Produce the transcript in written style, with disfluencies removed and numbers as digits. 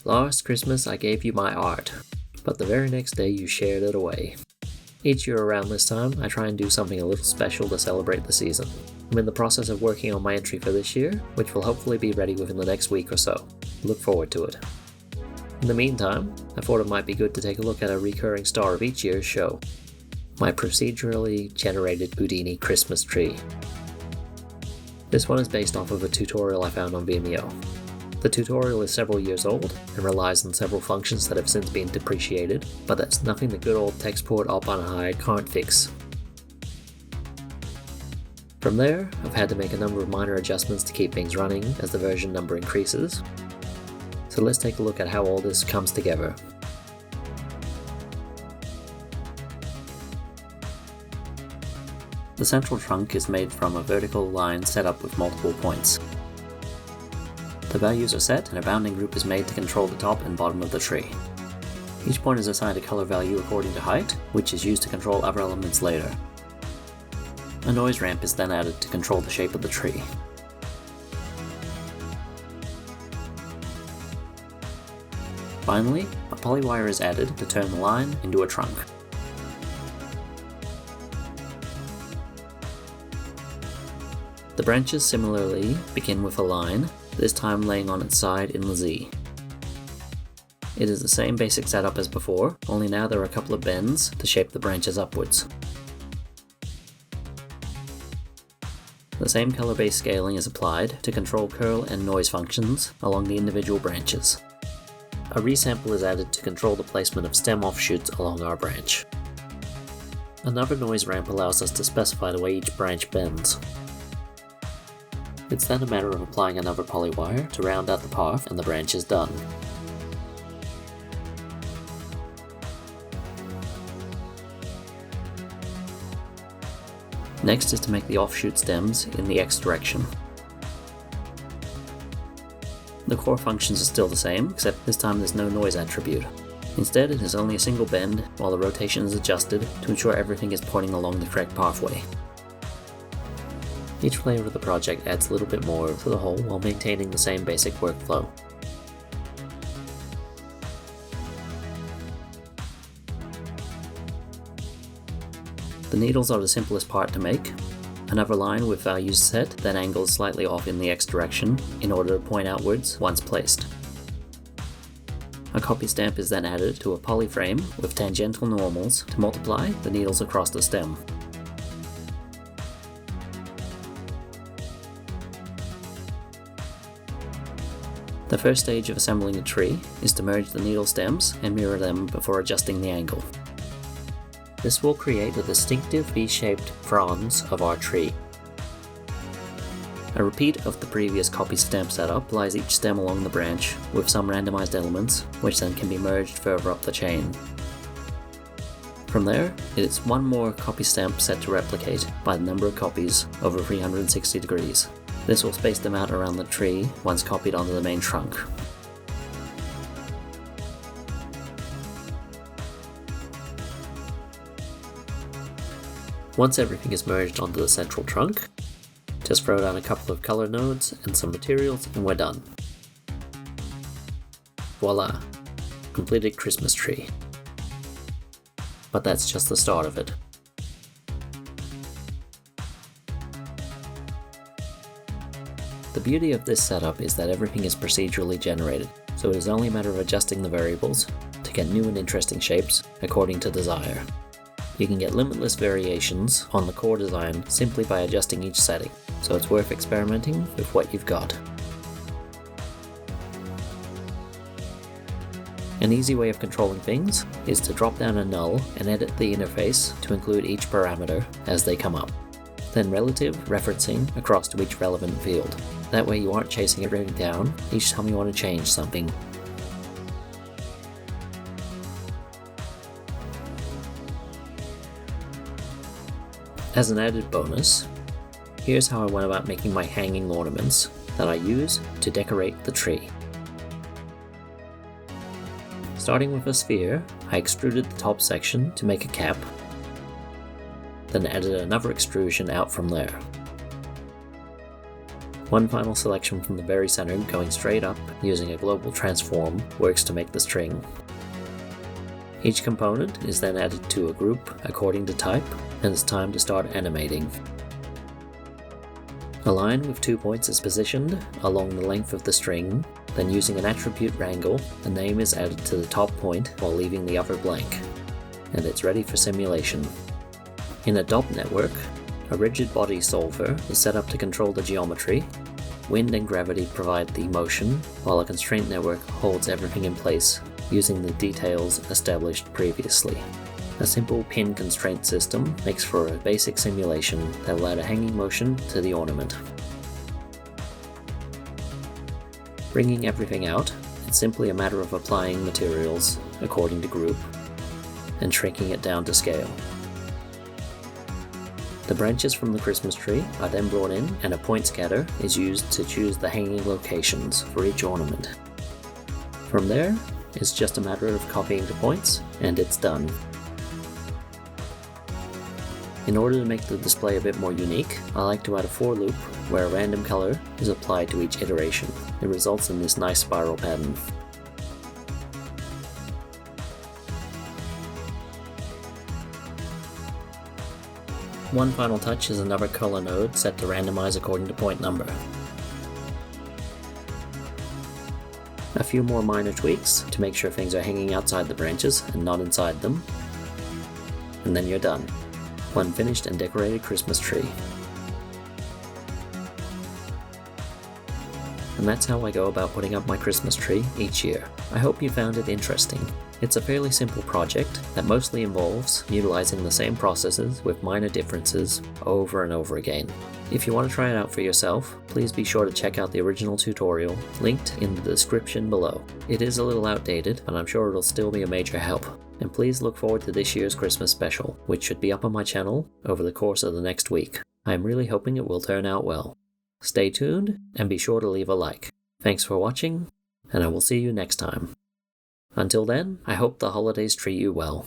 Last Christmas I gave you my art, but the very next day you shared it away. Each year around this time, I try and do something a little special to celebrate the season. I'm in the process of working on my entry for this year, which will hopefully be ready within the next week or so. Look forward to it. In the meantime, I thought it might be good to take a look at a recurring star of each year's show, my procedurally generated Houdini Christmas Tree. This one is based off of a tutorial I found on Vimeo. The tutorial is several years old and relies on several functions that have since been depreciated, but that's nothing the good old textport up on high can't fix. From there, I've had to make a number of minor adjustments to keep things running as the version number increases. So let's take a look at how all this comes together. The central trunk is made from a vertical line set up with multiple points. The values are set and a bounding group is made to control the top and bottom of the tree. Each point is assigned a color value according to height, which is used to control other elements later. A noise ramp is then added to control the shape of the tree. Finally, a polywire is added to turn the line into a trunk. The branches similarly begin with a line, this time laying on its side in the Z. It is the same basic setup as before, only now there are a couple of bends to shape the branches upwards. The same color-based scaling is applied to control curl and noise functions along the individual branches. A resample is added to control the placement of stem offshoots along our branch. Another noise ramp allows us to specify the way each branch bends. It's then a matter of applying another polywire to round out the path and the branch is done. Next is to make the offshoot stems in the X direction. The core functions are still the same, except this time there's no noise attribute. Instead, it is only a single bend while the rotation is adjusted to ensure everything is pointing along the correct pathway. Each layer of the project adds a little bit more to the whole while maintaining the same basic workflow. The needles are the simplest part to make. Another line with values set that angles slightly off in the X direction in order to point outwards once placed. A copy stamp is then added to a poly frame with tangential normals to multiply the needles across the stem. The first stage of assembling a tree is to merge the needle stems and mirror them before adjusting the angle. This will create the distinctive V-shaped fronds of our tree. A repeat of the previous copy stamp setup lies each stem along the branch with some randomized elements, which then can be merged further up the chain. From there, it is one more copy stamp set to replicate by the number of copies over 360 degrees. This will space them out around the tree once copied onto the main trunk. Once everything is merged onto the central trunk, just throw down a couple of color nodes and some materials and we're done. Voila! Completed Christmas tree. But that's just the start of it. The beauty of this setup is that everything is procedurally generated, so it is only a matter of adjusting the variables to get new and interesting shapes according to desire. You can get limitless variations on the core design simply by adjusting each setting, so it's worth experimenting with what you've got. An easy way of controlling things is to drop down a null and edit the interface to include each parameter as they come up. Then relative referencing across to each relevant field. That way you aren't chasing everything down each time you want to change something. As an added bonus, here's how I went about making my hanging ornaments that I use to decorate the tree. Starting with a sphere, I extruded the top section to make a cap, then added another extrusion out from there. One final selection from the very center going straight up using a global transform works to make the string. Each component is then added to a group according to type, and it's time to start animating. A line with 2 points is positioned along the length of the string, then using an attribute wrangle, the name is added to the top point while leaving the other blank, and it's ready for simulation. In a DOP network, a rigid body solver is set up to control the geometry. Wind and gravity provide the motion, while a constraint network holds everything in place using the details established previously. A simple pin constraint system makes for a basic simulation that will add a hanging motion to the ornament. Bringing everything out, it's simply a matter of applying materials according to group and shrinking it down to scale. The branches from the Christmas tree are then brought in, and a point scatter is used to choose the hanging locations for each ornament. From there, it's just a matter of copying the points, and it's done. In order to make the display a bit more unique, I like to add a for loop where a random color is applied to each iteration. It results in this nice spiral pattern. One final touch is another color node set to randomize according to point number. A few more minor tweaks to make sure things are hanging outside the branches and not inside them. And then you're done. One finished and decorated Christmas tree. And that's how I go about putting up my Christmas tree each year. I hope you found it interesting. It's a fairly simple project that mostly involves utilizing the same processes with minor differences over and over again. If you want to try it out for yourself, please be sure to check out the original tutorial linked in the description below. It is a little outdated, but I'm sure it'll still be a major help. And please look forward to this year's Christmas special, which should be up on my channel over the course of the next week. I'm really hoping it will turn out well. Stay tuned, and be sure to leave a like. Thanks for watching, and I will see you next time. Until then, I hope the holidays treat you well.